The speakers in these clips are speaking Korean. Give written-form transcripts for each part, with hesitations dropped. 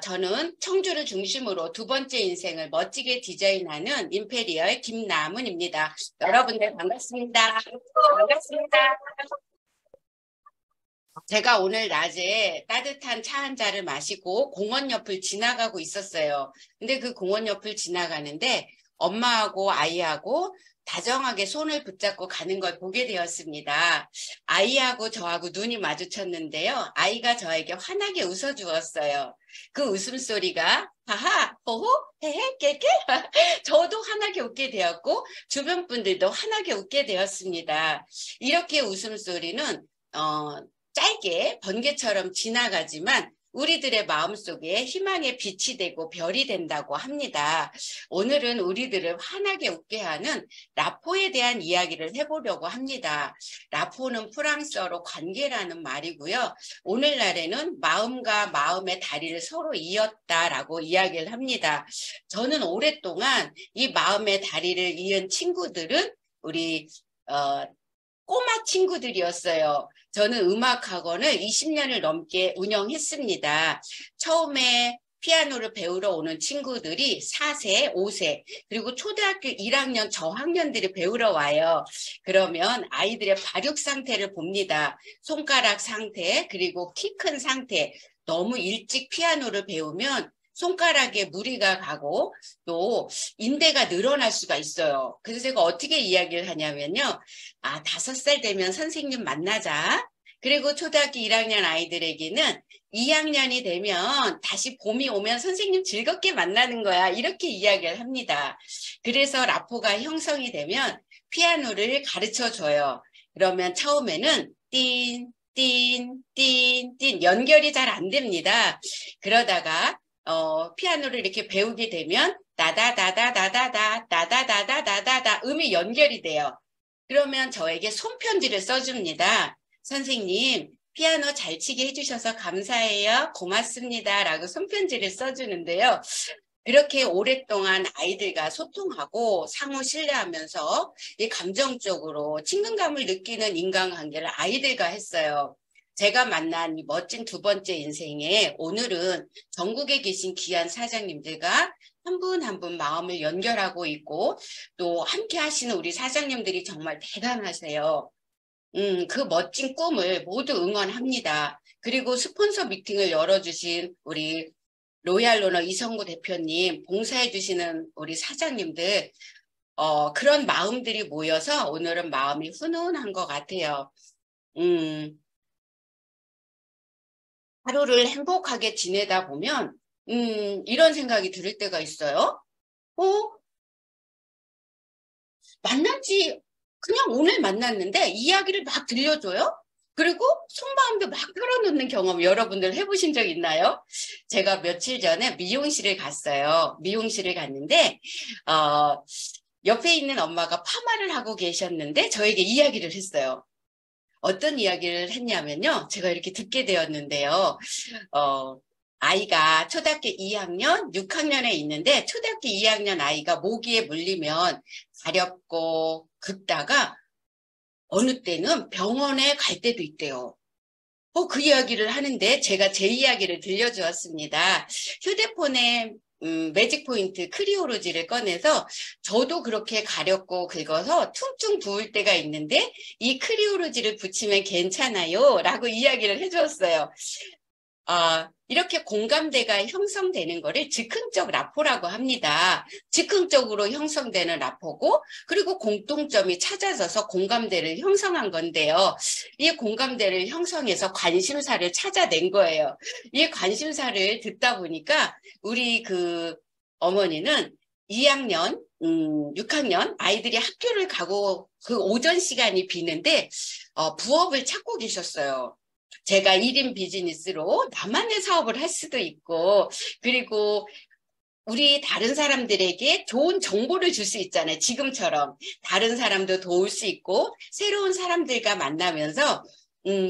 저는 청주를 중심으로 두 번째 인생을 멋지게 디자인하는 임페리얼 김남은입니다. 여러분들 반갑습니다. 반갑습니다. 제가 오늘 낮에 따뜻한 차 한 잔을 마시고 공원 옆을 지나가고 있었어요. 근데 그 공원 옆을 지나가는데 엄마하고 아이하고 다정하게 손을 붙잡고 가는 걸 보게 되었습니다. 아이하고 저하고 눈이 마주쳤는데요. 아이가 저에게 환하게 웃어주었어요. 그 웃음소리가 하하, 호호, 헤헤, 깨깨 저도 환하게 웃게 되었고 주변 분들도 환하게 웃게 되었습니다. 이렇게 웃음소리는 짧게 번개처럼 지나가지만 우리들의 마음속에 희망의 빛이 되고 별이 된다고 합니다. 오늘은 우리들을 환하게 웃게 하는 라포에 대한 이야기를 해보려고 합니다. 라포는 프랑스어로 관계라는 말이고요. 오늘날에는 마음과 마음의 다리를 서로 이었다라고 이야기를 합니다. 저는 오랫동안 이 마음의 다리를 이은 친구들은 우리 꼬마 친구들이었어요. 저는 음악학원을 20년을 넘게 운영했습니다. 처음에 피아노를 배우러 오는 친구들이 4세, 5세, 그리고 초등학교 1학년 저학년들이 배우러 와요. 그러면 아이들의 발육 상태를 봅니다. 손가락 상태, 그리고 키 큰 상태. 너무 일찍 피아노를 배우면 손가락에 무리가 가고 또 인대가 늘어날 수가 있어요. 그래서 제가 어떻게 이야기를 하냐면요. 5살 되면 선생님 만나자. 그리고 초등학교 1학년 아이들에게는 2학년이 되면 다시 봄이 오면 선생님 즐겁게 만나는 거야. 이렇게 이야기를 합니다. 그래서 라포가 형성이 되면 피아노를 가르쳐 줘요. 그러면 처음에는 띵, 띵, 띵, 띵 연결이 잘 안 됩니다. 그러다가 피아노를 이렇게 배우게 되면 다다다다다다다 다다다다다다다 음이 연결이 돼요. 그러면 저에게 손편지를 써줍니다. 선생님, 피아노 잘 치게 해주셔서 감사해요. 고맙습니다. 라고 손편지를 써주는데요. 그렇게 오랫동안 아이들과 소통하고 상호 신뢰하면서 이 감정적으로 친근감을 느끼는 인간관계를 아이들과 했어요. 제가 만난 이 멋진 두 번째 인생에 오늘은 전국에 계신 귀한 사장님들과 한 분 한 분 마음을 연결하고 있고 또 함께 하시는 우리 사장님들이 정말 대단하세요. 그 멋진 꿈을 모두 응원합니다. 그리고 스폰서 미팅을 열어주신 우리 로얄로너 이성구 대표님, 봉사해주시는 우리 사장님들, 그런 마음들이 모여서 오늘은 마음이 훈훈한 것 같아요. 하루를 행복하게 지내다 보면 이런 생각이 들 때가 있어요. 어? 만났지 그냥 오늘 만났는데 이야기를 막 들려줘요. 그리고 속마음도 막 털어놓는 경험 여러분들 해보신 적 있나요? 제가 며칠 전에 미용실을 갔어요. 미용실을 갔는데 옆에 있는 엄마가 파마를 하고 계셨는데 저에게 이야기를 했어요. 어떤 이야기를 했냐면요. 제가 이렇게 듣게 되었는데요. 아이가 초등학교 2학년, 6학년에 있는데 초등학교 2학년 아이가 모기에 물리면 가렵고 긁다가 어느 때는 병원에 갈 때도 있대요. 그 이야기를 하는데 제가 제 이야기를 들려주었습니다. 휴대폰에 매직 포인트 크리오로지를 꺼내서 저도 그렇게 가렵고 긁어서 퉁퉁 부을 때가 있는데 이 크리오로지를 붙이면 괜찮아요 라고 이야기를 해주었어요. 이렇게 공감대가 형성되는 거를 즉흥적 라포라고 합니다. 즉흥적으로 형성되는 라포고 그리고 공통점이 찾아져서 공감대를 형성한 건데요. 이 공감대를 형성해서 관심사를 찾아낸 거예요. 이 관심사를 듣다 보니까 우리 그 어머니는 2학년, 6학년 아이들이 학교를 가고 그 오전 시간이 비는데 부업을 찾고 계셨어요. 제가 1인 비즈니스로 나만의 사업을 할 수도 있고 그리고 우리 다른 사람들에게 좋은 정보를 줄 수 있잖아요. 지금처럼 다른 사람도 도울 수 있고 새로운 사람들과 만나면서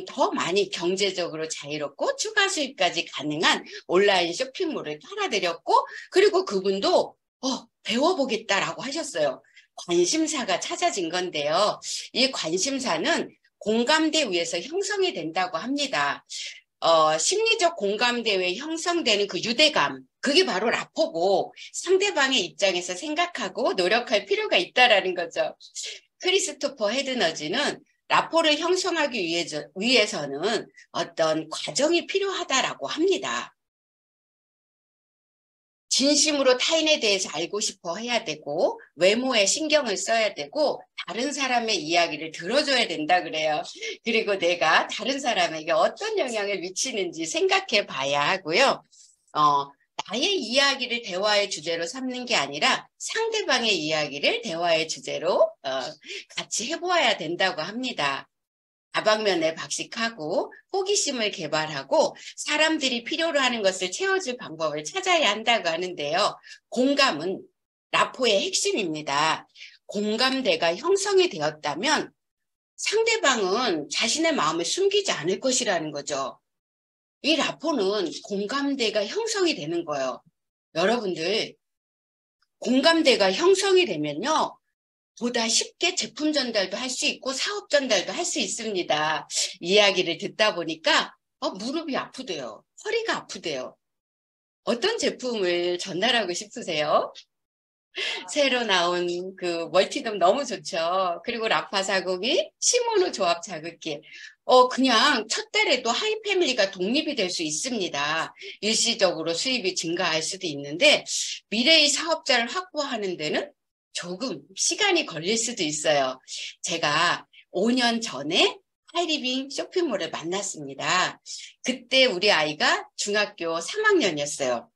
더 많이 경제적으로 자유롭고 추가 수입까지 가능한 온라인 쇼핑몰을 팔아드렸고 그리고 그분도 배워보겠다라고 하셨어요. 관심사가 찾아진 건데요. 이 관심사는 공감대 위에서 형성이 된다고 합니다. 심리적 공감대에 형성되는 그 유대감, 그게 바로 라포고 상대방의 입장에서 생각하고 노력할 필요가 있다라는 거죠. 크리스토퍼 헤드너즈는 라포를 형성하기 위해서는 어떤 과정이 필요하다라고 합니다. 진심으로 타인에 대해서 알고 싶어 해야 되고 외모에 신경을 써야 되고 다른 사람의 이야기를 들어줘야 된다 그래요. 그리고 내가 다른 사람에게 어떤 영향을 미치는지 생각해 봐야 하고요. 나의 이야기를 대화의 주제로 삼는 게 아니라 상대방의 이야기를 대화의 주제로 같이 해보아야 된다고 합니다. 다방면에 박식하고 호기심을 개발하고 사람들이 필요로 하는 것을 채워줄 방법을 찾아야 한다고 하는데요. 공감은 라포의 핵심입니다. 공감대가 형성이 되었다면 상대방은 자신의 마음을 숨기지 않을 것이라는 거죠. 이 라포는 공감대가 형성이 되는 거예요. 여러분들, 공감대가 형성이 되면요. 보다 쉽게 제품 전달도 할 수 있고 사업 전달도 할 수 있습니다. 이야기를 듣다 보니까 무릎이 아프대요. 허리가 아프대요. 어떤 제품을 전달하고 싶으세요? 새로 나온 그 멀티돔 너무 좋죠. 그리고 라파40이 시모노 조합 자극기. 그냥 첫 달에도 하이패밀리가 독립이 될 수 있습니다. 일시적으로 수입이 증가할 수도 있는데 미래의 사업자를 확보하는 데는 조금 시간이 걸릴 수도 있어요. 제가 5년 전에 하이리빙 쇼핑몰을 만났습니다. 그때 우리 아이가 중학교 3학년이었어요.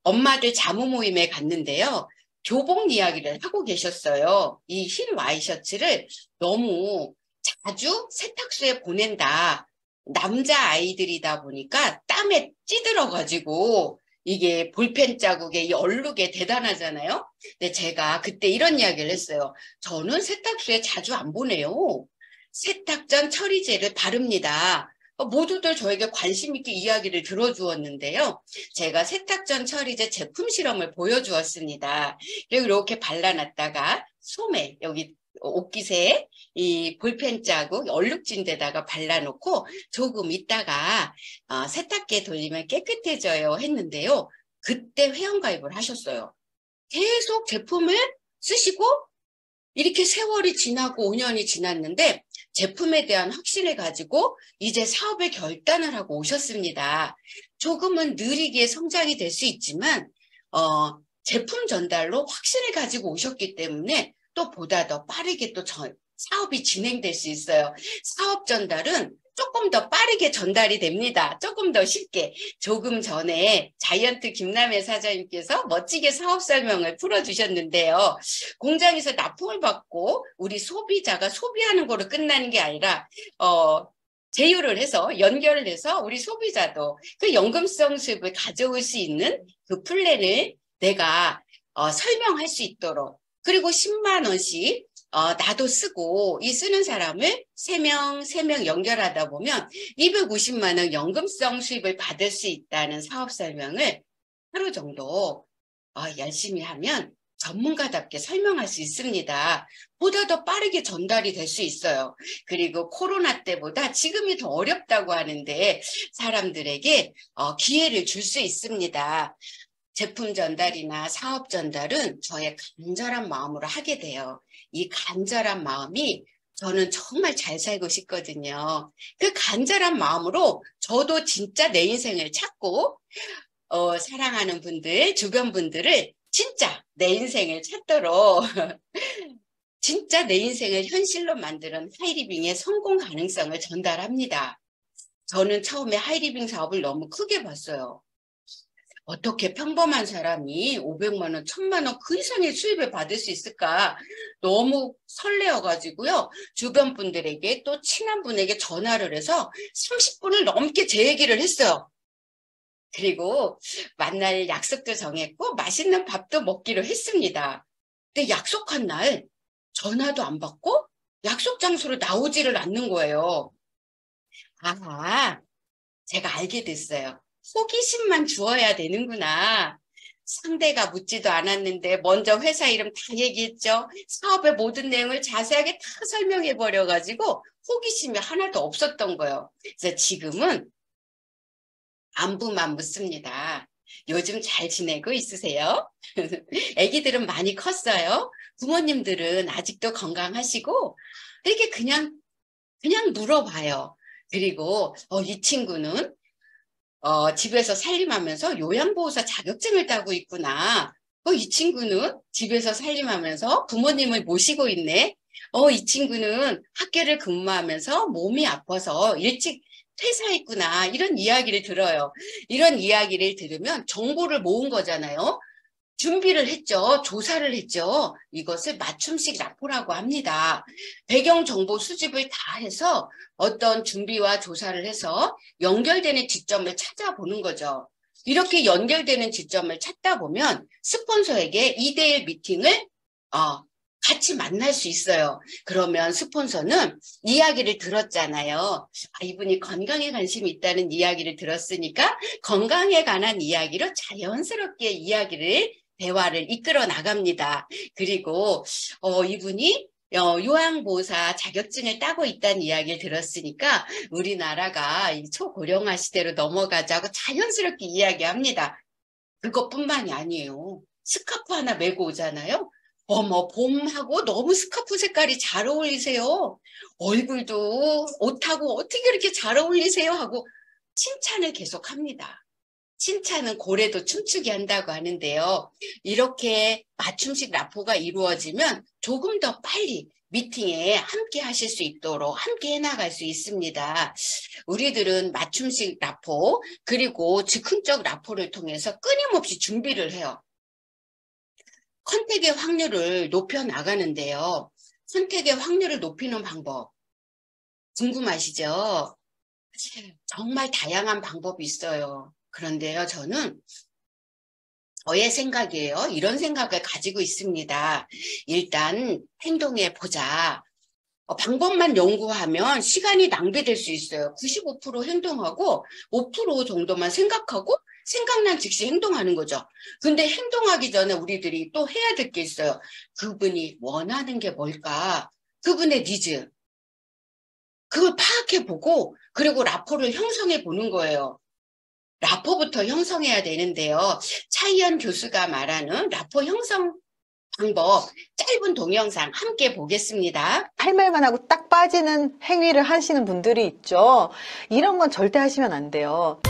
엄마들 자모 모임에 갔는데요. 교복 이야기를 하고 계셨어요. 이 흰 와이셔츠를 너무 자주 세탁소에 보낸다. 남자 아이들이다 보니까 땀에 찌들어가지고 이게 볼펜 자국에 이 얼룩에 대단하잖아요. 근데 제가 그때 이런 이야기를 했어요. 저는 세탁소에 자주 안 보내요. 세탁 전 처리제를 바릅니다. 모두들 저에게 관심 있게 이야기를 들어주었는데요. 제가 세탁 전 처리제 제품 실험을 보여주었습니다. 그리고 이렇게 발라놨다가 소매, 여기 옷깃에 이 볼펜 자국, 얼룩진 데다가 발라놓고 조금 있다가 세탁기에 돌리면 깨끗해져요 했는데요. 그때 회원가입을 하셨어요. 계속 제품을 쓰시고 이렇게 세월이 지나고 5년이 지났는데 제품에 대한 확신을 가지고 이제 사업에 결단을 하고 오셨습니다. 조금은 느리게 성장이 될 수 있지만 제품 전달로 확신을 가지고 오셨기 때문에 또 보다 더 빠르게 또 사업이 진행될 수 있어요. 사업 전달은 조금 더 빠르게 전달이 됩니다. 조금 더 쉽게. 조금 전에 자이언트 김남혜 사장님께서 멋지게 사업 설명을 풀어주셨는데요. 공장에서 납품을 받고 우리 소비자가 소비하는 거로 끝나는 게 아니라 제휴를 해서 연결을 해서 우리 소비자도 그 연금성 수입을 가져올 수 있는 그 플랜을 내가 설명할 수 있도록 그리고 10만 원씩 나도 쓰고 이 쓰는 사람을 3명 연결하다 보면 250만 원 연금성 수입을 받을 수 있다는 사업 설명을 하루 정도 열심히 하면 전문가답게 설명할 수 있습니다. 보다 더 빠르게 전달이 될 수 있어요. 그리고 코로나 때보다 지금이 더 어렵다고 하는데 사람들에게 기회를 줄 수 있습니다. 제품 전달이나 사업 전달은 저의 간절한 마음으로 하게 돼요. 이 간절한 마음이 저는 정말 잘 살고 싶거든요. 그 간절한 마음으로 저도 진짜 내 인생을 찾고 사랑하는 분들, 주변 분들을 진짜 내 인생을 찾도록 진짜 내 인생을 현실로 만드는 하이리빙의 성공 가능성을 전달합니다. 저는 처음에 하이리빙 사업을 너무 크게 봤어요. 어떻게 평범한 사람이 500만 원, 1000만 원 그 이상의 수입을 받을 수 있을까? 너무 설레어가지고요. 주변 분들에게 또 친한 분에게 전화를 해서 30분을 넘게 제 얘기를 했어요. 그리고 만날 약속도 정했고 맛있는 밥도 먹기로 했습니다. 근데 약속한 날 전화도 안 받고 약속 장소로 나오지를 않는 거예요. 제가 알게 됐어요. 호기심만 주어야 되는구나. 상대가 묻지도 않았는데 먼저 회사 이름 다 얘기했죠. 사업의 모든 내용을 자세하게 다 설명해 버려가지고 호기심이 하나도 없었던 거예요. 그래서 지금은 안부만 묻습니다. 요즘 잘 지내고 있으세요? 아기들은 많이 컸어요. 부모님들은 아직도 건강하시고 이렇게 그냥 물어봐요. 그리고 이 친구는 집에서 살림하면서 요양보호사 자격증을 따고 있구나. 이 친구는 집에서 살림하면서 부모님을 모시고 있네. 이 친구는 학교를 근무하면서 몸이 아파서 일찍 퇴사했구나. 이런 이야기를 들어요. 이런 이야기를 들으면 정보를 모은 거잖아요. 준비를 했죠. 조사를 했죠. 이것을 맞춤식 라포라고 합니다. 배경 정보 수집을 다 해서 어떤 준비와 조사를 해서 연결되는 지점을 찾아보는 거죠. 이렇게 연결되는 지점을 찾다 보면 스폰서에게 2대1 미팅을 같이 만날 수 있어요. 그러면 스폰서는 이야기를 들었잖아요. 이분이 건강에 관심이 있다는 이야기를 들었으니까 건강에 관한 이야기로 자연스럽게 대화를 이끌어 나갑니다. 그리고 이분이 요양보호사 자격증을 따고 있다는 이야기를 들었으니까 우리나라가 이 초고령화 시대로 넘어가자고 자연스럽게 이야기합니다. 그것뿐만이 아니에요. 스카프 하나 메고 오잖아요. 어머, 봄하고 너무 스카프 색깔이 잘 어울리세요. 얼굴도 옷하고 어떻게 그렇게 잘 어울리세요? 하고 칭찬을 계속합니다. 칭찬은 고래도 춤추게 한다고 하는데요. 이렇게 맞춤식 라포가 이루어지면 조금 더 빨리 미팅에 함께 하실 수 있도록 함께 해나갈 수 있습니다. 우리들은 맞춤식 라포 그리고 즉흥적 라포를 통해서 끊임없이 준비를 해요. 선택의 확률을 높여 나가는데요. 선택의 확률을 높이는 방법 궁금하시죠? 정말 다양한 방법이 있어요. 그런데요, 저는 저의 생각이에요. 이런 생각을 가지고 있습니다. 일단 행동해 보자. 방법만 연구하면 시간이 낭비될 수 있어요. 95% 행동하고 5% 정도만 생각하고 생각난 즉시 행동하는 거죠. 근데 행동하기 전에 우리들이 또 해야 될 게 있어요. 그분이 원하는 게 뭘까? 그분의 니즈. 그걸 파악해보고 그리고 라포를 형성해 보는 거예요. 라포부터 형성해야 되는데요. 차이연 교수가 말하는 라포 형성 방법 짧은 동영상 함께 보겠습니다. 할 말만 하고 딱 빠지는 행위를 하시는 분들이 있죠. 이런 건 절대 하시면 안 돼요.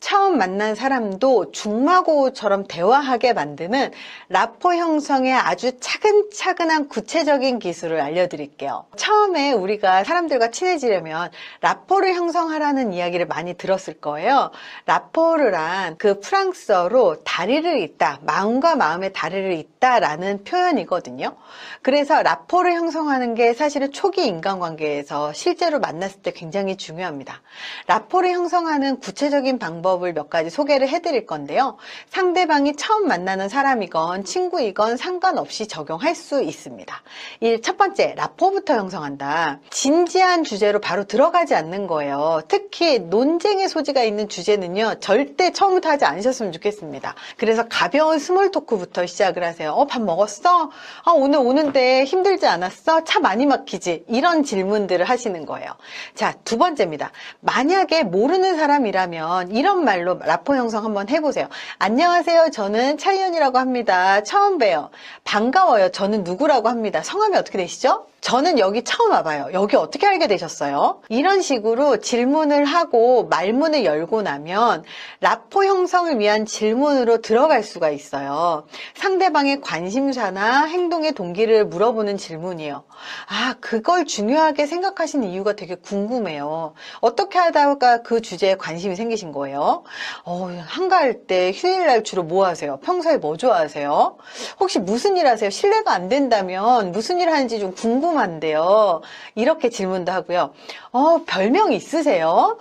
처음 만난 사람도 중마고우처럼 대화하게 만드는 라포 형성의 아주 차근차근한 구체적인 기술을 알려드릴게요. 처음에 우리가 사람들과 친해지려면 라포를 형성하라는 이야기를 많이 들었을 거예요. 라포르란 그 프랑스어로 다리를 잇다, 마음과 마음의 다리를 잇다라는 표현이거든요. 그래서 라포를 형성하는 게 사실은 초기 인간관계에서 실제로 만났을 때 굉장히 중요합니다. 라포를 형성하는 구체적인 방법을 몇 가지 소개를 해드릴 건데요. 상대방이 처음 만나는 사람이건 친구이건 상관없이 적용할 수 있습니다. 첫 번째, 라포부터 형성한다. 진지한 주제로 바로 들어가지 않는 거예요. 특히 논쟁의 소지가 있는 주제는요, 절대 처음부터 하지 않으셨으면 좋겠습니다. 그래서 가벼운 스몰 토크부터 시작을 하세요. 밥 먹었어? 오늘 오는데 힘들지 않았어? 차 많이 막히지? 이런 질문들을 하시는 거예요. 자, 두 번째입니다. 만약에 모르는 사람이라면 이런 말로 라포 형성 한번 해보세요. 안녕하세요. 저는 차이연이라고 합니다. 처음 봬요. 반가워요. 저는 누구라고 합니다. 성함이 어떻게 되시죠? 저는 여기 처음 와봐요. 여기 어떻게 알게 되셨어요? 이런 식으로 질문을 하고 말문을 열고 나면 라포 형성을 위한 질문으로 들어갈 수가 있어요. 상대방의 관심사나 행동의 동기를 물어보는 질문이에요. 그걸 중요하게 생각하신 이유가 되게 궁금해요. 어떻게 하다가 그 주제에 관심이 생기신 거예요? 한가할 때 휴일날 주로 뭐 하세요? 평소에 뭐 좋아하세요? 혹시 무슨 일 하세요? 실례가 안 된다면 무슨 일 하는지 좀 궁금한데요. 이렇게 질문도 하고요. 별명 있으세요?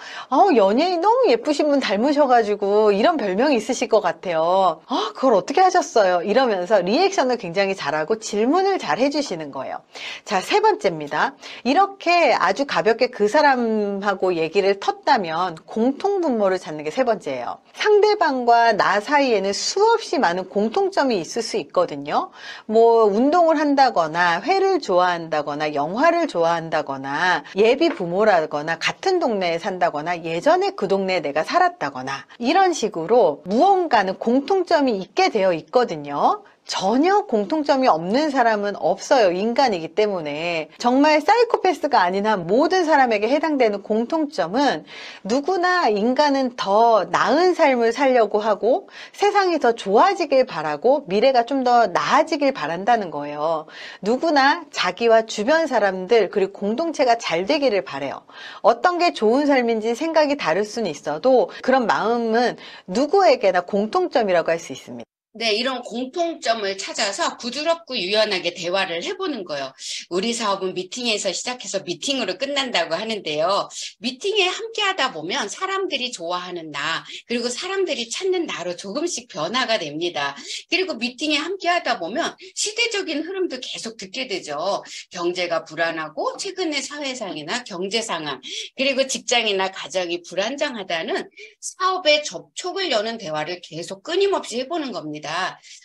연예인 너무 예쁘신 분 닮으셔가지고 이런 별명이 있으실 것 같아요. 그걸 어떻게 하셨어요? 이러면서 리액션을 굉장히 잘하고 질문을 잘 해주시는 거예요. 자, 세 번째입니다. 이렇게 아주 가볍게 그 사람하고 얘기를 텄다면 공통분모를 찾는 게 세 번째예요. 상대방과 나 사이에는 수없이 많은 공통점이 있을 수 있거든요. 뭐 운동을 한다거나 회를 좋아한다거나 좋아한다거나 영화를 좋아한다거나 예비 부모라거나 같은 동네에 산다거나 예전에 그 동네에 내가 살았다거나 이런 식으로 무언가는 공통점이 있게 되어 있거든요. 전혀 공통점이 없는 사람은 없어요. 인간이기 때문에. 정말 사이코패스가 아닌 한 모든 사람에게 해당되는 공통점은 누구나 인간은 더 나은 삶을 살려고 하고 세상이 더 좋아지길 바라고 미래가 좀 더 나아지길 바란다는 거예요. 누구나 자기와 주변 사람들 그리고 공동체가 잘 되기를 바라요. 어떤 게 좋은 삶인지 생각이 다를 수는 있어도 그런 마음은 누구에게나 공통점이라고 할 수 있습니다. 네, 이런 공통점을 찾아서 부드럽고 유연하게 대화를 해보는 거예요. 우리 사업은 미팅에서 시작해서 미팅으로 끝난다고 하는데요. 미팅에 함께 하다 보면 사람들이 좋아하는 나, 그리고 사람들이 찾는 나로 조금씩 변화가 됩니다. 그리고 미팅에 함께 하다 보면 시대적인 흐름도 계속 듣게 되죠. 경제가 불안하고 최근의 사회상이나 경제 상황, 그리고 직장이나 가정이 불안정하다는 사업의 접촉을 여는 대화를 계속 끊임없이 해보는 겁니다.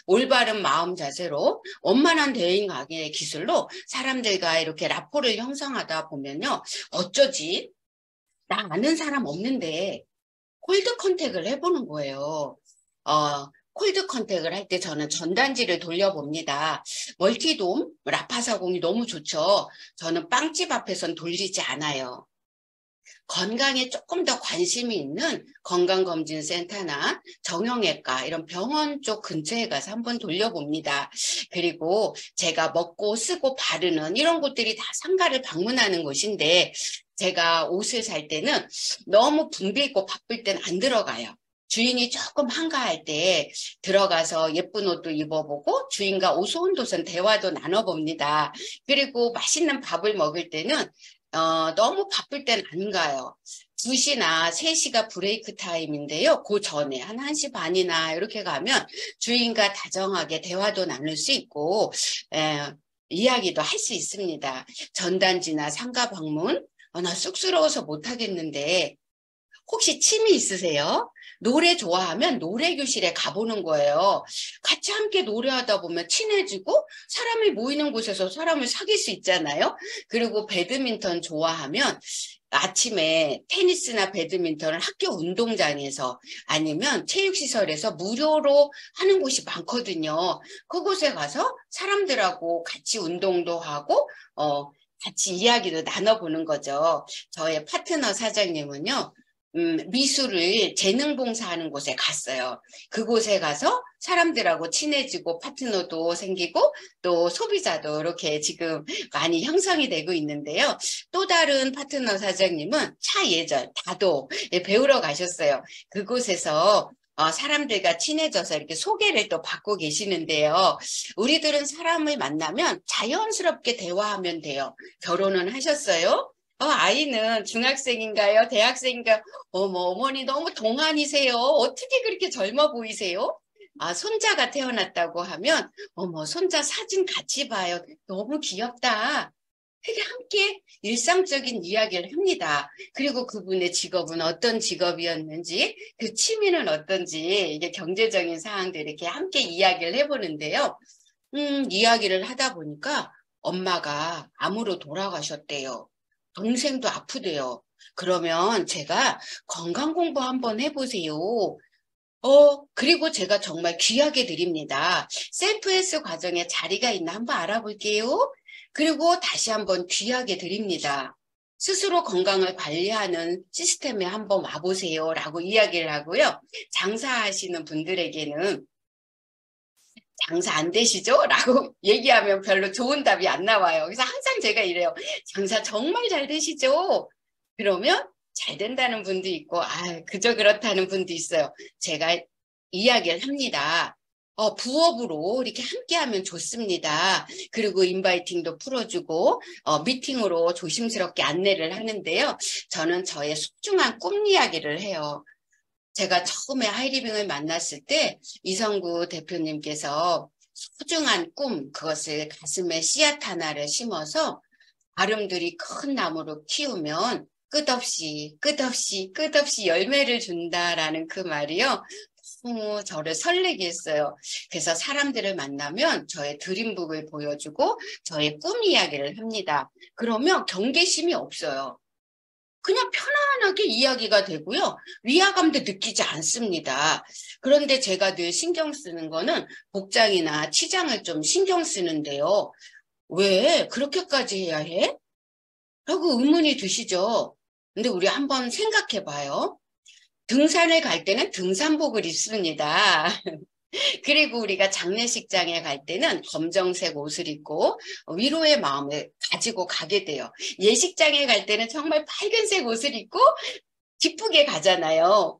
올바른 마음 자세로 원만한 대인 관계 기술로 사람들과 이렇게 라포를 형성하다 보면요. 어쩌지? 나 아는 사람 없는데 콜드 컨택을 해보는 거예요. 콜드 컨택을 할 때 저는 전단지를 돌려봅니다. 멀티돔, 라파사공이 너무 좋죠. 저는 빵집 앞에선 돌리지 않아요. 건강에 조금 더 관심이 있는 건강검진센터나 정형외과 이런 병원 쪽 근처에 가서 한번 돌려봅니다. 그리고 제가 먹고 쓰고 바르는 이런 곳들이 다 상가를 방문하는 곳인데 제가 옷을 살 때는 너무 붐비 있고 바쁠 땐 안 들어가요. 주인이 조금 한가할 때 들어가서 예쁜 옷도 입어보고 주인과 오손도손 대화도 나눠봅니다. 그리고 맛있는 밥을 먹을 때는 너무 바쁠 땐 안 가요. 2시나 3시가 브레이크 타임인데요. 그 전에 한 1시 반이나 이렇게 가면 주인과 다정하게 대화도 나눌 수 있고 이야기도 할 수 있습니다. 전단지나 상가 방문 나 쑥스러워서 못하겠는데 혹시 취미 있으세요? 노래 좋아하면 노래교실에 가보는 거예요. 같이 함께 노래하다 보면 친해지고 사람이 모이는 곳에서 사람을 사귈 수 있잖아요. 그리고 배드민턴 좋아하면 아침에 테니스나 배드민턴을 학교 운동장에서 아니면 체육시설에서 무료로 하는 곳이 많거든요. 그곳에 가서 사람들하고 같이 운동도 하고 같이 이야기도 나눠보는 거죠. 저의 파트너 사장님은요. 미술을 재능 봉사하는 곳에 갔어요. 그곳에 가서 사람들하고 친해지고 파트너도 생기고 또 소비자도 이렇게 지금 많이 형성이 되고 있는데요. 또 다른 파트너 사장님은 차 예절, 다도에 배우러 가셨어요. 그곳에서 사람들과 친해져서 이렇게 소개를 또 받고 계시는데요. 우리들은 사람을 만나면 자연스럽게 대화하면 돼요. 결혼은 하셨어요? 아이는 중학생인가요? 대학생인가요? 어머니 너무 동안이세요. 어떻게 그렇게 젊어 보이세요? 손자가 태어났다고 하면, 손자 사진 같이 봐요. 너무 귀엽다. 이렇게 함께 일상적인 이야기를 합니다. 그리고 그분의 직업은 어떤 직업이었는지, 그 취미는 어떤지, 이게 경제적인 사항들 이렇게 함께 이야기를 해보는데요. 이야기를 하다 보니까 엄마가 암으로 돌아가셨대요. 동생도 아프대요. 그러면 제가 건강 공부 한번 해보세요. 그리고 제가 정말 귀하게 드립니다. 셀프-헬스 과정에 자리가 있나 한번 알아볼게요. 그리고 다시 한번 귀하게 드립니다. 스스로 건강을 관리하는 시스템에 한번 와보세요. 라고 이야기를 하고요. 장사하시는 분들에게는 장사 안 되시죠? 라고 얘기하면 별로 좋은 답이 안 나와요. 그래서 항상 제가 이래요. 장사 정말 잘 되시죠? 그러면 잘 된다는 분도 있고, 그저 그렇다는 분도 있어요. 제가 이야기를 합니다. 부업으로 이렇게 함께 하면 좋습니다. 그리고 인바이팅도 풀어주고, 미팅으로 조심스럽게 안내를 하는데요. 저는 저의 소중한 꿈 이야기를 해요. 제가 처음에 하이리빙을 만났을 때 이성구 대표님께서 소중한 꿈, 그것을 가슴에 씨앗 하나를 심어서 아름드리 큰 나무로 키우면 끝없이 열매를 준다라는 그 말이요. 너무 저를 설레게 했어요. 그래서 사람들을 만나면 저의 드림북을 보여주고 저의 꿈 이야기를 합니다. 그러면 경계심이 없어요. 그냥 편안하게 이야기가 되고요. 위화감도 느끼지 않습니다. 그런데 제가 늘 신경 쓰는 거는 복장이나 치장을 좀 신경 쓰는데요. 왜 그렇게까지 해야 해? 라고 의문이 드시죠? 근데 우리 한번 생각해 봐요. 등산을 갈 때는 등산복을 입습니다. 그리고 우리가 장례식장에 갈 때는 검정색 옷을 입고 위로의 마음을 가지고 가게 돼요. 예식장에 갈 때는 정말 밝은색 옷을 입고 기쁘게 가잖아요.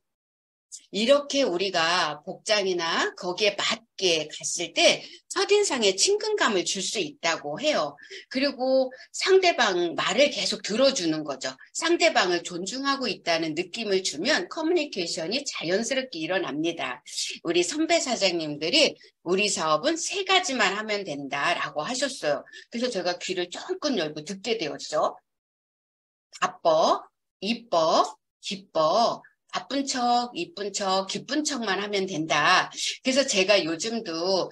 이렇게 우리가 복장이나 거기에 맞게 갔을 때 첫인상에 친근감을 줄 수 있다고 해요. 그리고 상대방 말을 계속 들어주는 거죠. 상대방을 존중하고 있다는 느낌을 주면 커뮤니케이션이 자연스럽게 일어납니다. 우리 선배 사장님들이 우리 사업은 3가지만 하면 된다라고 하셨어요. 그래서 제가 귀를 쫑긋 열고 듣게 되었죠. 바빠, 이뻐, 기뻐. 바쁜 척, 이쁜 척, 기쁜 척만 하면 된다. 그래서 제가 요즘도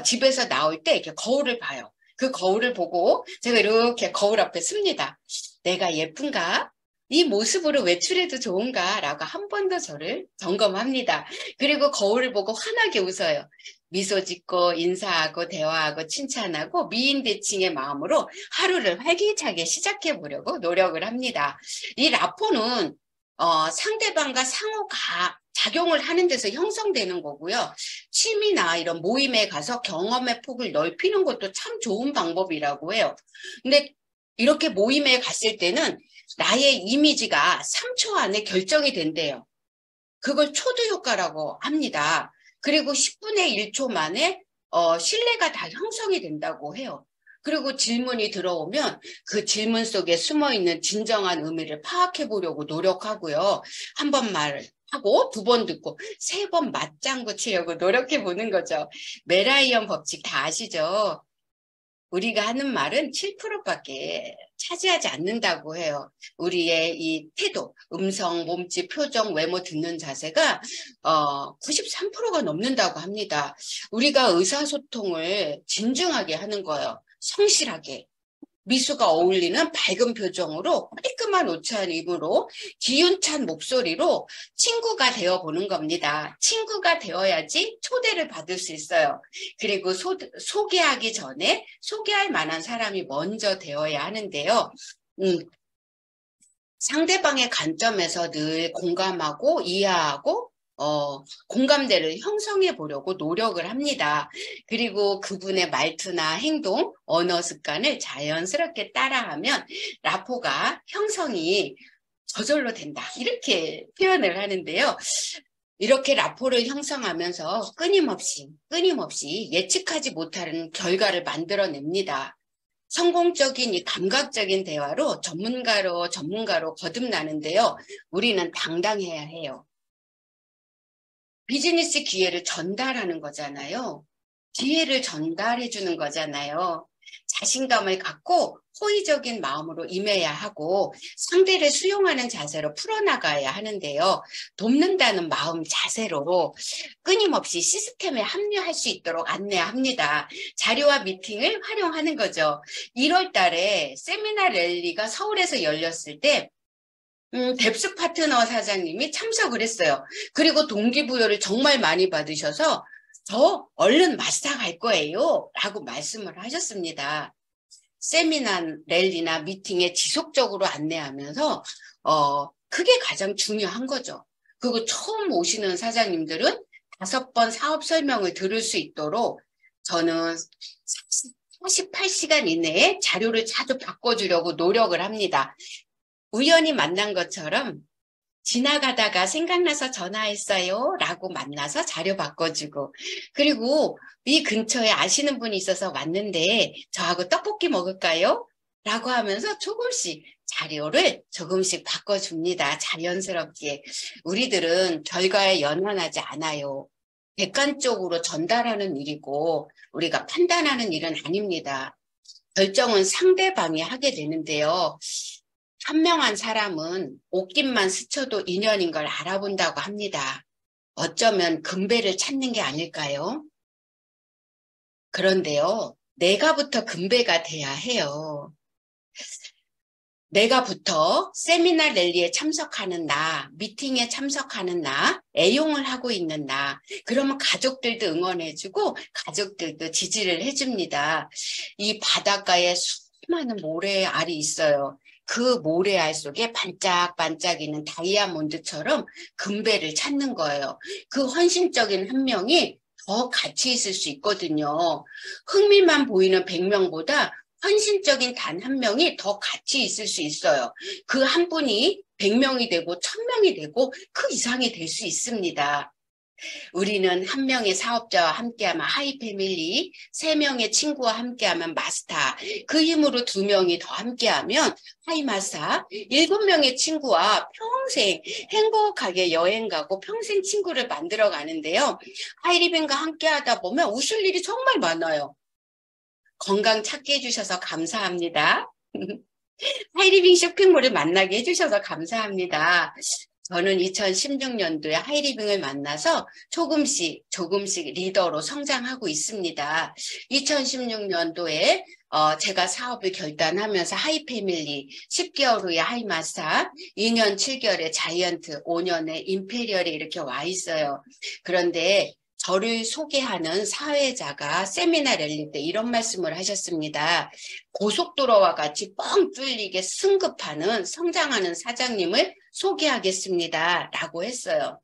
집에서 나올 때 이렇게 거울을 봐요. 그 거울을 보고 제가 이렇게 거울 앞에 섭니다. 내가 예쁜가? 이 모습으로 외출해도 좋은가? 라고 한 번 더 저를 점검합니다. 그리고 거울을 보고 환하게 웃어요. 미소 짓고 인사하고 대화하고 칭찬하고 미인대칭의 마음으로 하루를 활기차게 시작해 보려고 노력을 합니다. 이 라포는 상대방과 상호 작용을 하는 데서 형성되는 거고요. 취미나 이런 모임에 가서 경험의 폭을 넓히는 것도 참 좋은 방법이라고 해요. 근데 이렇게 모임에 갔을 때는 나의 이미지가 3초 안에 결정이 된대요. 그걸 초도 효과라고 합니다. 그리고 10분의 1초 만에 신뢰가 다 형성이 된다고 해요. 그리고 질문이 들어오면 그 질문 속에 숨어있는 진정한 의미를 파악해 보려고 노력하고요. 한 번 말하고 2번 듣고 3번 맞장구 치려고 노력해 보는 거죠. 메라이언 법칙 다 아시죠? 우리가 하는 말은 7%밖에 차지하지 않는다고 해요. 우리의 이 태도, 음성, 몸짓, 표정, 외모 듣는 자세가 93%가 넘는다고 합니다. 우리가 의사소통을 진중하게 하는 거예요. 성실하게. 미소가 어울리는 밝은 표정으로 깔끔한 옷찬 입으로 기운찬 목소리로 친구가 되어보는 겁니다. 친구가 되어야지 초대를 받을 수 있어요. 그리고 소개하기 전에 소개할 만한 사람이 먼저 되어야 하는데요. 상대방의 관점에서 늘 공감하고 이해하고 공감대를 형성해 보려고 노력을 합니다. 그리고 그분의 말투나 행동, 언어 습관을 자연스럽게 따라하면 라포가 형성이 저절로 된다. 이렇게 표현을 하는데요. 이렇게 라포를 형성하면서 끊임없이 예측하지 못하는 결과를 만들어냅니다. 성공적인 이 감각적인 대화로 전문가로 거듭나는데요. 우리는 당당해야 해요. 비즈니스 기회를 전달하는 거잖아요. 기회를 전달해 주는 거잖아요. 자신감을 갖고 호의적인 마음으로 임해야 하고 상대를 수용하는 자세로 풀어나가야 하는데요. 돕는다는 마음 자세로 끊임없이 시스템에 합류할 수 있도록 안내합니다. 자료와 미팅을 활용하는 거죠. 1월 달에 세미나 랠리가 서울에서 열렸을 때 뎁스 파트너 사장님이 참석을 했어요. 그리고 동기부여를 정말 많이 받으셔서 저 얼른 마스터 갈 거예요 라고 말씀을 하셨습니다. 세미나 랠리나 미팅에 지속적으로 안내하면서 그게 가장 중요한 거죠. 그리고 처음 오시는 사장님들은 5번 사업 설명을 들을 수 있도록 저는 48시간 이내에 자료를 자주 바꿔주려고 노력을 합니다. 우연히 만난 것처럼 지나가다가 생각나서 전화했어요 라고 만나서 자료 바꿔주고, 그리고 이 근처에 아시는 분이 있어서 왔는데 저하고 떡볶이 먹을까요? 라고 하면서 자료를 조금씩 바꿔줍니다. 자연스럽게. 우리들은 결과에 연연하지 않아요. 객관적으로 전달하는 일이고 우리가 판단하는 일은 아닙니다. 결정은 상대방이 하게 되는데요. 현명한 사람은 옷깃만 스쳐도 인연인 걸 알아본다고 합니다. 어쩌면 금배를 찾는 게 아닐까요? 그런데요, 내가부터 금배가 돼야 해요. 내가부터 세미나 랠리에 참석하는 나, 미팅에 참석하는 나, 애용을 하고 있는 나, 그러면 가족들도 응원해주고 가족들도 지지를 해줍니다. 이 바닷가에 수많은 모래알이 있어요. 그 모래알 속에 반짝반짝이는 다이아몬드처럼 금배를 찾는 거예요. 그 헌신적인 한 명이 더 가치 있을 수 있거든요. 흥미만 보이는 100명보다 헌신적인 단 한 명이 더 가치 있을 수 있어요. 그 한 분이 100명이 되고 1000명이 되고 그 이상이 될 수 있습니다. 우리는 한 명의 사업자와 함께하면 하이패밀리, 3명의 친구와 함께하면 마스타, 그 힘으로 2명이 더 함께하면 하이마스타, 7명의 친구와 평생 행복하게 여행 가고 평생 친구를 만들어 가는데요. 하이리빙과 함께하다 보면 웃을 일이 정말 많아요. 건강 찾게 해주셔서 감사합니다. 하이리빙 쇼핑몰을 만나게 해주셔서 감사합니다. 저는 2016년도에 하이리빙을 만나서 조금씩 리더로 성장하고 있습니다. 2016년도에 제가 사업을 결단하면서 하이패밀리, 10개월 후에 하이마스터, 2년 7개월에 자이언트, 5년에 임페리얼에 이렇게 와 있어요. 그런데 저를 소개하는 사회자가 세미나 랠리 때 이런 말씀을 하셨습니다. 고속도로와 같이 뻥 뚫리게 승급하는 성장하는 사장님을 소개하겠습니다. 라고 했어요.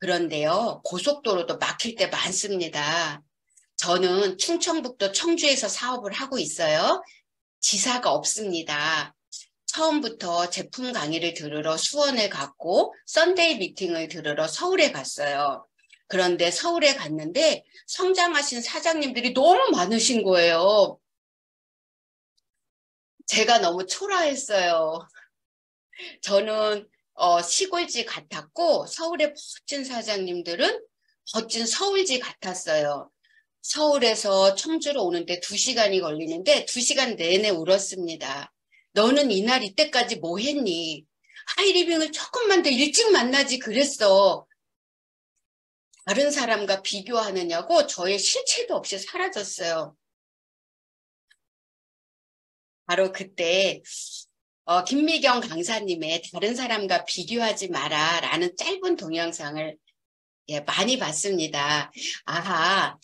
그런데요, 고속도로도 막힐 때 많습니다. 저는 충청북도 청주에서 사업을 하고 있어요. 지사가 없습니다. 처음부터 제품 강의를 들으러 수원을 갔고 썬데이 미팅을 들으러 서울에 갔어요. 그런데 서울에 갔는데 성장하신 사장님들이 너무 많으신 거예요. 제가 너무 초라했어요. 저는 시골지 같았고 서울의 멋진 사장님들은 멋진 서울지 같았어요. 서울에서 청주로 오는데 2시간이 걸리는데 2시간 내내 울었습니다. 너는 이날 이때까지 뭐 했니? 하이리빙을 조금만 더 일찍 만나지 그랬어. 다른 사람과 비교하느냐고 저의 실체도 없이 사라졌어요. 바로 그때 김미경 강사님의 다른 사람과 비교하지 마라 라는 짧은 동영상을 많이 봤습니다. 아하,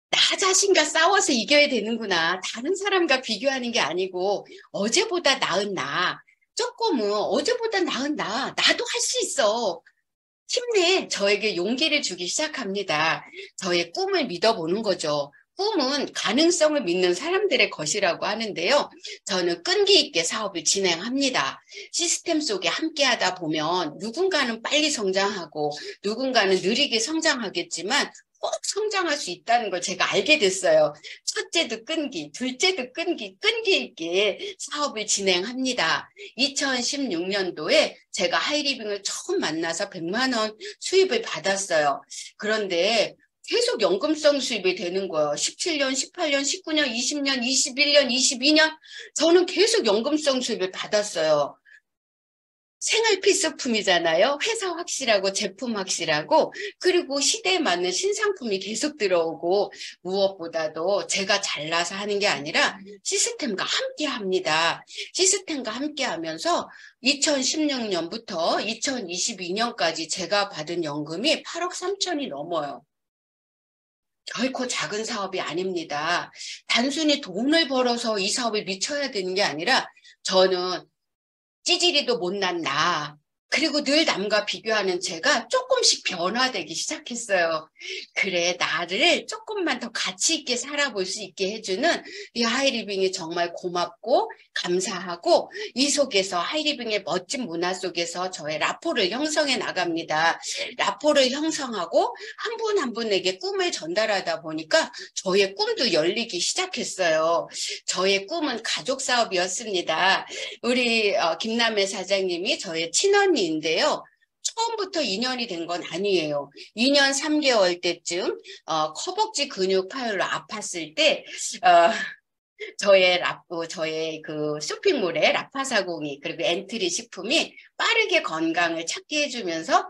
나 자신과 싸워서 이겨야 되는구나. 다른 사람과 비교하는 게 아니고 어제보다 나은 나, 조금은 어제보다 나은 나도 할 수 있어. 힘내. 저에게 용기를 주기 시작합니다. 저의 꿈을 믿어보는 거죠. 꿈은 가능성을 믿는 사람들의 것이라고 하는데요. 저는 끈기 있게 사업을 진행합니다. 시스템 속에 함께 하다 보면 누군가는 빨리 성장하고 누군가는 느리게 성장하겠지만 꼭 성장할 수 있다는 걸 제가 알게 됐어요. 첫째도 끈기, 둘째도 끈기 있게 사업을 진행합니다. 2016년도에 제가 하이리빙을 처음 만나서 100만 원 수입을 받았어요. 그런데 계속 연금성 수입이 되는 거예요. 17년, 18년, 19년, 20년, 21년, 22년 저는 계속 연금성 수입을 받았어요. 생활 필수품이잖아요. 회사 확실하고 제품 확실하고 그리고 시대에 맞는 신상품이 계속 들어오고 무엇보다도 제가 잘나서 하는 게 아니라 시스템과 함께 합니다. 시스템과 함께 하면서 2016년부터 2022년까지 제가 받은 연금이 8억 3천이 넘어요. 결코 작은 사업이 아닙니다. 단순히 돈을 벌어서 이 사업에 미쳐야 되는 게 아니라 저는 찌질이도 못난 나, 그리고 늘 남과 비교하는 제가 조금씩 변화되기 시작했어요. 그래, 나를 조금만 더 가치 있게 살아볼 수 있게 해주는 이 하이리빙이 정말 고맙고 감사하고 이 속에서 하이리빙의 멋진 문화 속에서 저의 라포를 형성해 나갑니다. 라포를 형성하고 한 분 한 분에게 꿈을 전달하다 보니까 저의 꿈도 열리기 시작했어요. 저의 꿈은 가족 사업이었습니다. 우리 김남애 사장님이 저의 친언니인데요. 처음부터 인연이 된 건 아니에요. 2년 3개월 때쯤 허벅지 근육 파열로 아팠을 때 저의 그 쇼핑몰에 라파사공이 그리고 엔트리 식품이 빠르게 건강을 찾게 해주면서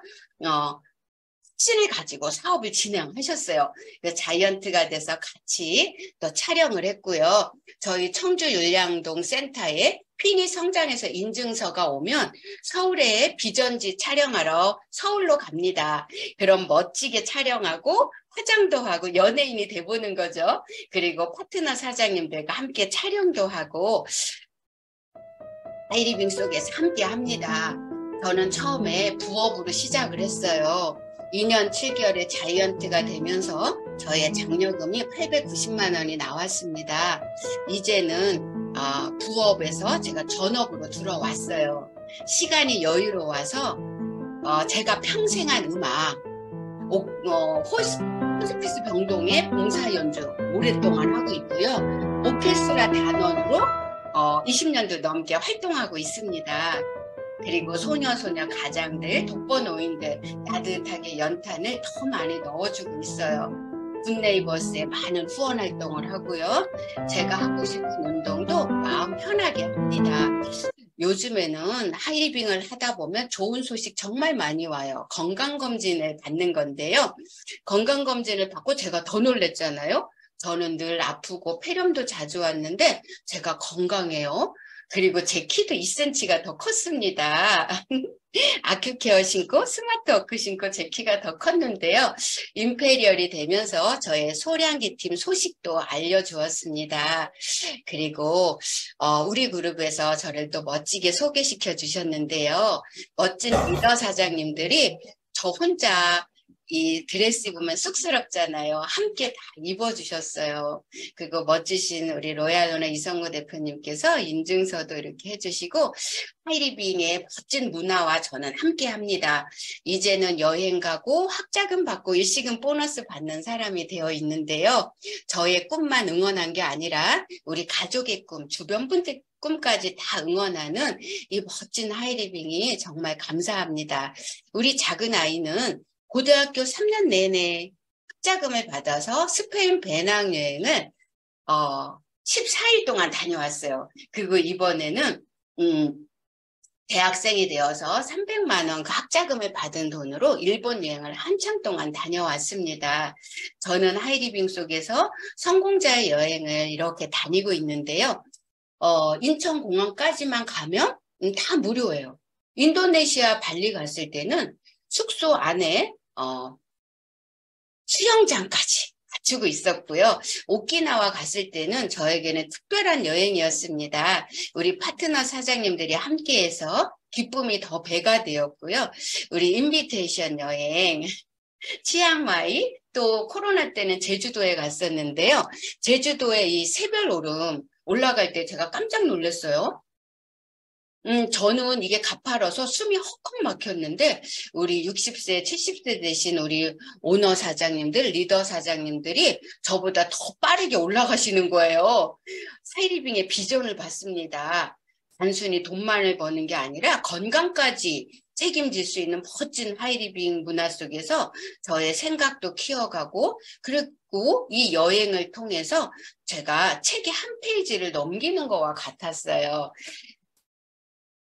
확신을 가지고 사업을 진행하셨어요. 자이언트가 돼서 같이 또 촬영을 했고요. 저희 청주 율량동 센터에 핀이 성장해서 인증서가 오면 서울에 비전지 촬영하러 서울로 갑니다. 그럼 멋지게 촬영하고 화장도 하고 연예인이 돼보는 거죠. 그리고 파트너 사장님들과 함께 촬영도 하고 하이리빙 속에서 함께 합니다. 저는 처음에 부업으로 시작을 했어요. 2년 7개월에 자이언트가 되면서 저의 장려금이 890만 원이 나왔습니다. 이제는 부업에서 제가 전업으로 들어왔어요. 시간이 여유로워서 제가 평생 한 음악, 호스피스 병동의 봉사연주 오랫동안 하고 있고요. 오케스트라 단원으로 20년도 넘게 활동하고 있습니다. 그리고 소녀소녀 가장들, 독거노인들 따뜻하게 연탄을 더 많이 넣어주고 있어요. 굿네이버스에 많은 후원 활동을 하고요. 제가 하고 싶은 운동도 마음 편하게 합니다. 요즘에는 하이리빙을 하다 보면 좋은 소식 정말 많이 와요. 건강검진을 받는 건데요. 건강검진을 받고 제가 더 놀랬잖아요. 저는 늘 아프고 폐렴도 자주 왔는데 제가 건강해요. 그리고 제 키도 2cm가 더 컸습니다. 아큐케어 신고 스마트워크 신고 제 키가 더 컸는데요. 임페리얼이 되면서 저의 소량기 팀 소식도 알려주었습니다. 그리고 우리 그룹에서 저를 또 멋지게 소개시켜 주셨는데요. 멋진 리더 사장님들이 저 혼자 이 드레스 입으면 쑥스럽잖아요. 함께 다 입어주셨어요. 그리고 멋지신 우리 로얄로나 이성구 대표님께서 인증서도 이렇게 해주시고 하이리빙의 멋진 문화와 저는 함께 합니다. 이제는 여행 가고 학자금 받고 일시금 보너스 받는 사람이 되어 있는데요. 저의 꿈만 응원한 게 아니라 우리 가족의 꿈, 주변 분들 꿈까지 다 응원하는 이 멋진 하이리빙이 정말 감사합니다. 우리 작은 아이는 고등학교 3년 내내 학자금을 받아서 스페인 배낭여행을 14일 동안 다녀왔어요. 그리고 이번에는 대학생이 되어서 300만 원 그 학자금을 받은 돈으로 일본 여행을 한참 동안 다녀왔습니다. 저는 하이리빙 속에서 성공자의 여행을 이렇게 다니고 있는데요. 인천공항까지만 가면 다 무료예요. 인도네시아 발리 갔을 때는 숙소 안에 수영장까지 갖추고 있었고요. 오키나와 갔을 때는 저에게는 특별한 여행이었습니다. 우리 파트너 사장님들이 함께해서 기쁨이 더 배가 되었고요. 우리 인비테이션 여행, 치앙마이, 또 코로나 때는 제주도에 갔었는데요. 제주도에 이 새별오름 올라갈 때 제가 깜짝 놀랐어요. 저는 이게 가파라서 숨이 헉헉 막혔는데 우리 60세, 70세 되신 우리 오너 사장님들, 리더 사장님들이 저보다 더 빠르게 올라가시는 거예요. 하이리빙의 비전을 봤습니다. 단순히 돈만을 버는 게 아니라 건강까지 책임질 수 있는 멋진 하이리빙 문화 속에서 저의 생각도 키워가고 그리고 이 여행을 통해서 제가 책의 한 페이지를 넘기는 것과 같았어요.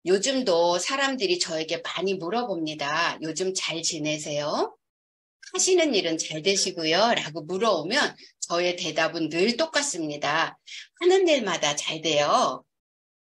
요즘도 사람들이 저에게 많이 물어봅니다. 요즘 잘 지내세요? 하시는 일은 잘 되시고요? 라고 물어오면 저의 대답은 늘 똑같습니다. 하는 일마다 잘 돼요.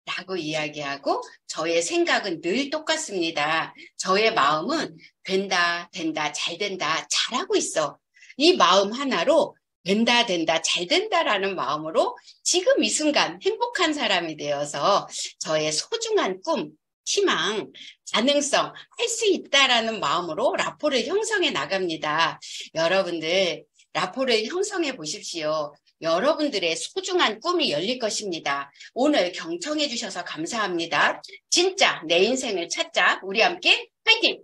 라고 이야기하고 저의 생각은 늘 똑같습니다. 저의 마음은 된다, 된다, 잘 된다, 잘하고 있어. 이 마음 하나로 된다, 된다, 잘 된다라는 마음으로 지금 이 순간 행복한 사람이 되어서 저의 소중한 꿈, 희망, 가능성, 할 수 있다라는 마음으로 라포를 형성해 나갑니다. 여러분들, 라포를 형성해 보십시오. 여러분들의 소중한 꿈이 열릴 것입니다. 오늘 경청해 주셔서 감사합니다. 진짜 내 인생을 찾자. 우리 함께 파이팅!